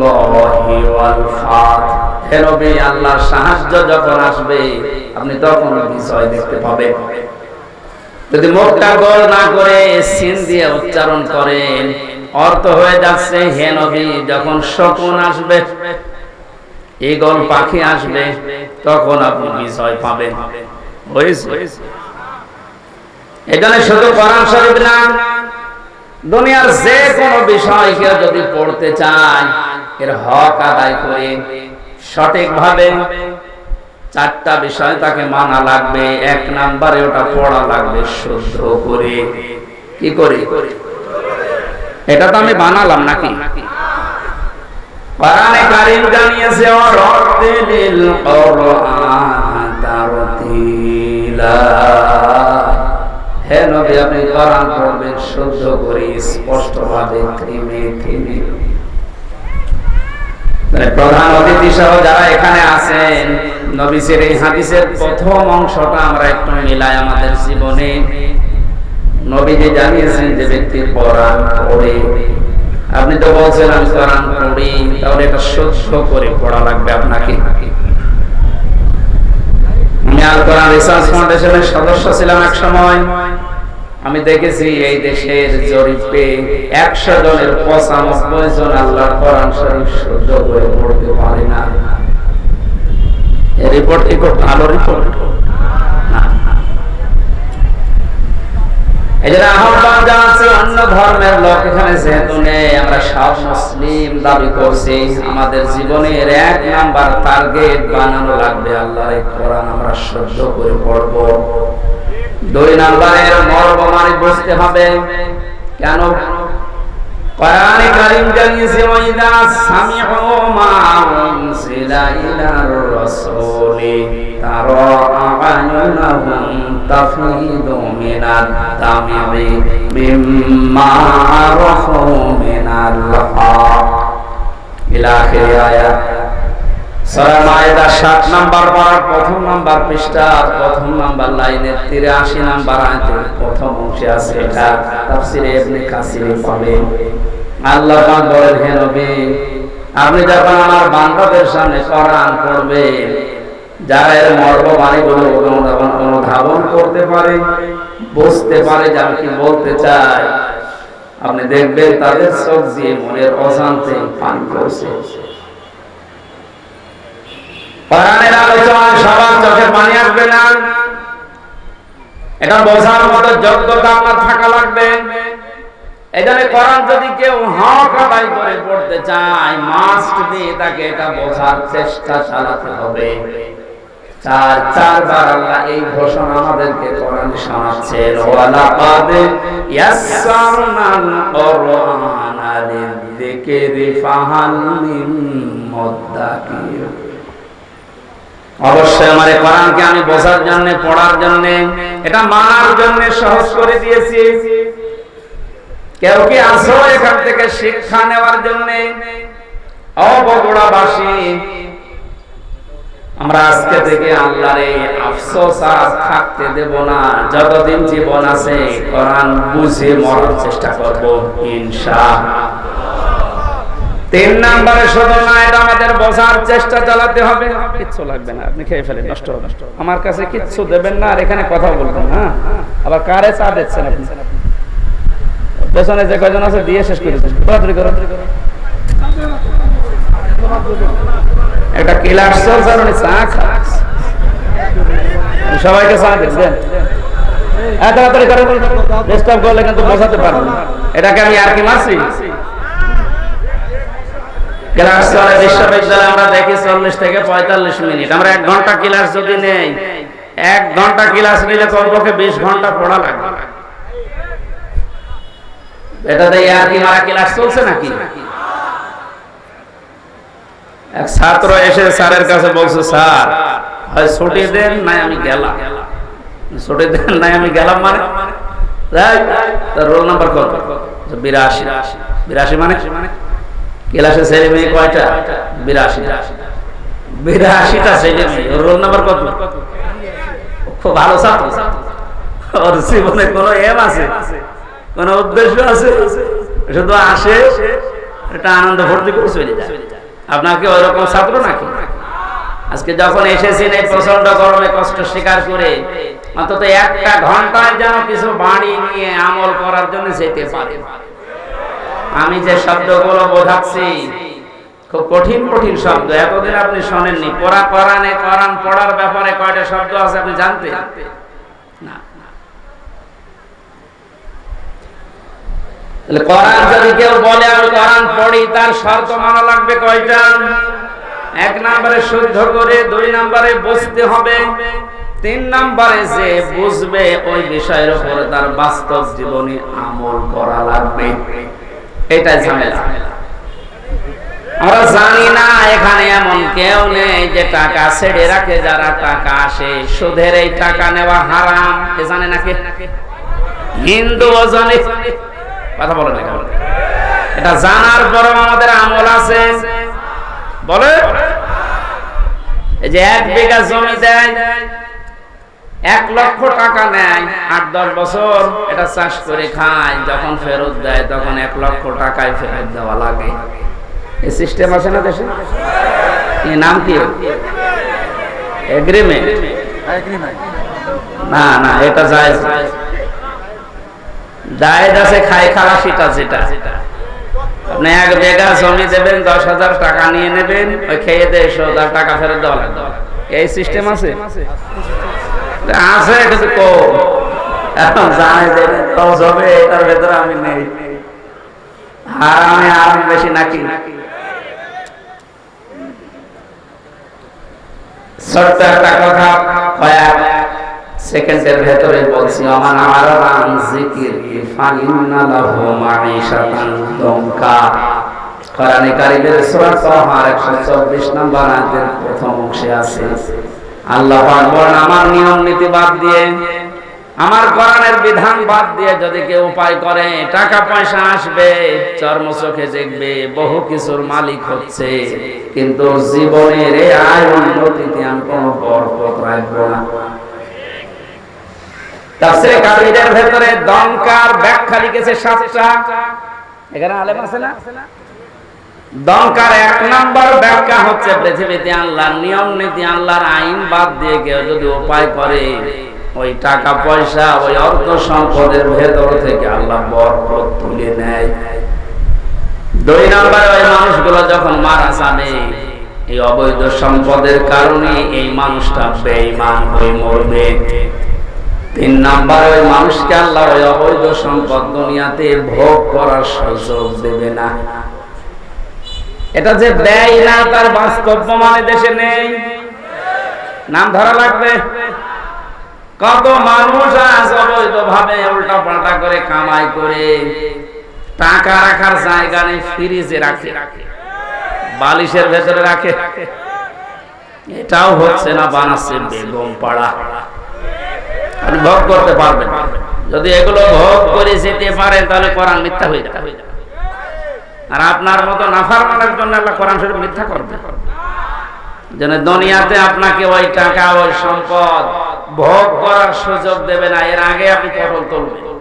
নাসরুল্লাহি ওয়াল ফাত। হে নবী, আল্লাহর সাহায্য যখন আসবে আপনি তখন বিজয় দেখতে পাবেন। যদি মুখটা গোল না করে সিন দিয়ে উচ্চারণ করেন, অর্থ হয়ে যাচ্ছে হে নবী, যখন শকুন আসবে, ঈগল পাখি আসবে, তখন আপনি বিজয় পাবেন। এখানে শুধু কোরআন শরীফ না, দুনিয়ার যে কোনো বিষয় কেউ যদি পড়তে চায়, এর হক আদায় করে সঠিকভাবে চারটা বিষয় তাকে মানা লাগবে। এক নম্বরে ওটা পড়া লাগবে শুদ্ধ করে। কি করে? এটা তো আমি বানালাম নাকি? কোরআনে কারীম জানিয়েছে, ওয়ারাতিলিল কুরআন তারতিলা। হে নবী, আপনি কোরআন পড়বেন শুদ্ধ করে, স্পষ্টভাবে, থেমে থেমে। প্রধান অতিথি সহ যারা এখানে আছেন, নবীর এই হাদিসের প্রথম অংশটা আমরা একটু মিলাই আমাদের জীবনে। নবীজি জানিয়েছেন যে ব্যক্তি কোরআন পড়ে, আপনি তো বলছেন আমি কোরআন পড়ি, তাহলে এটা শুদ্ধ করে পড়া লাগবে আপনাকে। আমি আল কোরআন রিসার্চ ফাউন্ডেশনের সদস্য ছিলাম এক সময়। আমি দেখেছি এই দেশের জরিপে 100 জনের 95 জন আল্লাহর কোরআন শরীফ শুদ্ধ করে পড়তে পারে না। এই রিপোর্ট কি খুব ভালো রিপোর্ট না? এই যে আহ্বান জানাচ্ছি অন্য ধর্মের লোক এখানে যেহেতু নেই, আমরা সব মুসলিম দাবি করছি, আমাদের জীবনের 1 নাম্বার টার্গেট বানানো লাগবে আল্লাহর এই কোরআন আমরা শুদ্ধ করে পড়ব। 2 নাম্বারের মর্ম মানে বুঝতে হবে। কেন? কোরআনে কারীম জানিয়েছে, ওয়াইদা সামিউ মা উনজিলা ইলার রাসূলি তারা আ'য়ুনাহুম তাফিদু মিনাদ দামি মিম্মা আরাফু মিনাল হক। ইলা আখির আয়াত। সূরা মায়েদা 7 নাম্বার পারার প্রথম নাম্বার পৃষ্ঠার প্রথম নাম্বার লাইনের 83 নাম্বার আয়াতের প্রথম অংশে আছে। এটা তাফসীরে ইবনে কাসিরে পাবেন। আল্লাহ পাক বলেন, হে নবী, আপনি যখন আমার বান্দাদের সামনে কোরআন পড়বেন, যারা এর মর্ম বাণীগুলো অনুধাবন করতে পারে, বুঝতে পারে যে আমি কি বলতে চাই, আপনি দেখবেন তাদের চোখ দিয়ে মনের অজান্তে পানি পড়ছে। কোরআনের আলোচনায় সবার চোখে পানি আসবে না, এটা বোঝার মতো যোগ্যতা আপনার থাকা লাগবে। এখানে কোরআন যদি কেউ হক আদায় করে পড়তে চায়, মাস্ট দিয়ে তাকে এটা বোঝার চেষ্টা চালাতে হবে। চারবার আল্লাহ এই ঘোষণা আমাদেরকে কোরআনে শোনাচ্ছেন, ওয়ালাকাদ ইয়াসসারনাল কুরআনা লিযিকরি ফাহাল মিন মুদ্দাকির। অবশ্যই আমার এই কোরআনকে আমি বোঝার জন্য, পড়ার জন্য, এটা মানার জন্য সহজ করে দিয়েছি। কেউ কি আসো এখান থেকে শিক্ষা নেওয়ার জন্য? বগুড়াবাসী, আমরা আজকে থেকে আল্লাহর এই আফসোস আর থাকতে দেব না। যতদিন জীবন আছে কোরআন বুঝে মরার চেষ্টা করব ইনশাআল্লাহ। 3 নম্বরে শুধু না, এটা আমাদের বোঝার চেষ্টা চালাতে হবে। কিচ্ছু লাগবে না, আপনি খেয়ে ফেলেন, নষ্ট হবে। আমার কাছে কিচ্ছু দেবেন না, আর এখানে কথা বলবেন না। আবার কারে চা দিচ্ছেন আপনি? পেছনে যে কয়জন আছে দিয়ে শেষ করে দিন। একটা ক্লাস চলছে, মানে চা খাচ্ছে, সবাইকে চা দেন। তাড়াতাড়ি করে ডিস্টার্ব করলে কিন্তু বোঝাতে পারবো না। এটাকে আমি আর কি মারছি? ক্লাস চলে বিশ্ববিদ্যালয়ে, আমরা দেখি 40 থেকে 45 মিনিট। আমরা 1 ঘন্টা ক্লাস যদি নেই, 1 ঘন্টা ক্লাস নিলে কমপক্ষে 20 ঘন্টা পড়া লাগবে। এটাতে আর কি মারা ক্লাস চলছে নাকি? এক ছাত্র এসে স্যারের কাছে বলছে, স্যার হয় ছুটি দেন নাই আমি গেলাম। ছুটি দেন নাই আমি গেলাম মানে তার রোল নাম্বার কত? 82। 82 মানে ক্লাসে ছেলে মেয়ে কয়টা? 82টা ছেলে মেয়ে। রোল নাম্বার কত? খুব ভালো ছাত্র। ওর জীবনে কোনো এম আছে, কোন উদ্দেশ্য আছে? শুধু আসে, এটা আনন্দ ভর্তি করে চলে যায়। আপনাকে ওইরকম ছাত্র নাকি? আজকে যখন এসেছেন এই প্রচন্ড গরমে কষ্ট স্বীকার করে অন্তত একটা ঘন্টায় যেন কিছু বাড়ি নিয়ে আমল করার জন্য যেতে পারে। আমি যে শব্দগুলো বোঝাচ্ছি খুব কঠিন কঠিন শব্দ, এতদিন আপনি শোনেননি। কোরআনে কোরআন পড়ার ব্যাপারে কয়টা শব্দ আছে আপনি জানতেন না? কোরআন যদি কেউ বলে আমি কোরআন পড়ি, তার শর্ত মানা লাগবে কয়টা? 1 নম্বরে শুদ্ধ করে, 2 নম্বরে বুঝতে হবে, 3 নম্বরে যে বুঝবে ওই বিষয়ের উপর তার বাস্তব জীবনে আমল করা লাগবে। এটাই ঝামেলা। আমরা জানি না এখানে এমন কেউ নেই যে টাকা ছেড়ে রাখে। যারা টাকা আসে সুদের এই টাকা নেওয়া হারাম, এ জানে নাকি? হিন্দু ও জানে, কথা বলে না। এটা জানার পরও আমাদের আমল আছে। বলে এই যে 1 বিঘা জমি দেয়, 1 লক্ষ টাকা নেয়, 8-10 বছর এটা চাষ করে খায়, যখন ফেরত দেয় তখন 1 লক্ষ টাকায় ফেরত দেওয়া লাগে। এই সিস্টেম আছে না দেশে? এর নাম কি? এগ্রিমেন্ট। না না, এটা জায়েজ জায়েজ আছে। খায় খালাসিটা যেটা, আপনি 1 বিঘা জমি দেবেন, 10,000 টাকা নিয়ে নেবেন, ওই খেয়ে দিয়ে 100,000 টাকা ফেরত দেওয়া লাগবে। এই সিস্টেম আছে আছে কিন্তু কম। এখন জানে যে লস হবে, এটার ভেতরে আমি নেই। হারামে আরাম বেশি নাকি? ছোট্ট একটা কথা কয়েক সেকেন্ডের ভেতরে বলছি। আমার আরাম জিকির ফাইন্না লাহু মাঈশাতান দঙ্কা। কোরআনে কারীমের সূরা তাহা 124 নম্বর আয়াতের প্রথম অংশে আছে আল্লাহ পাক বলেন, আমার নিয়ম নীতি বাদ দিয়ে, আমার কোরআনের বিধান বাদ দিয়ে যদি কেউ উপায় করে টাকা পয়সা আসবে, চর্ম চোখে দেখবে, বহু কিছুর মালিক হচ্ছে, কিন্তু জীবনের এই আয় উন্নতিতে আমি কোনো বরকত রাখবো না। তাফসীরে কাবীরের ভেতরে দমকার ব্যাখ্যা লিখেছে 7টা। এখানে আলেম আছে না? দমকার 1 নম্বর ব্যাখ্যা হচ্ছে, পৃথিবীতে আল্লাহর নিয়ম নীতি, আল্লাহর আইন বাদ দিয়ে কেউ যদি উপায় করে, ওই টাকা পয়সা, ওই অর্থ সম্পদের ভেতর থেকে আল্লাহ বরকত তুলে নেয়। 2 নম্বরে ওই মানুষগুলো যখন মারা যাবে, এই অবৈধ সম্পদের কারণে এই মানুষটা বেঈমান হয়ে মরবে। 3 নম্বরে ওই মানুষকে আল্লাহ ওই অবৈধ সম্পদ দুনিয়াতে ভোগ করার সুযোগ দেবে না। এটা যে দেয় না তার বাস্তব প্রমাণ দেশে নেই, নাম ধরা লাগবে। কত মানুষ আজ অবৈধভাবে উল্টা পাল্টা করে কামাই করে টাকা রাখার জায়গা নেই, ফ্রিজে রাখে, বালিশের ভেতরে রাখে। এটাও হচ্ছে না, বানাচ্ছে বেগম পাড়া। আপনি ভোগ করতে পারবেন। যদি এগুলো ভোগ করে যেতে পারেন তাহলে কোরআন মিথ্যা হয়ে যাবে। আর আপনার মতো নাফরমানের জন্য আল্লাহ কোরআন শরীফ মিথ্যা করবে। যেন দুনিয়াতে আপনাকে ওই টাকা, ওই সম্পদ ভোগ করার সুযোগ দেবে না, এর আগে আপনি পটল তুলবেন।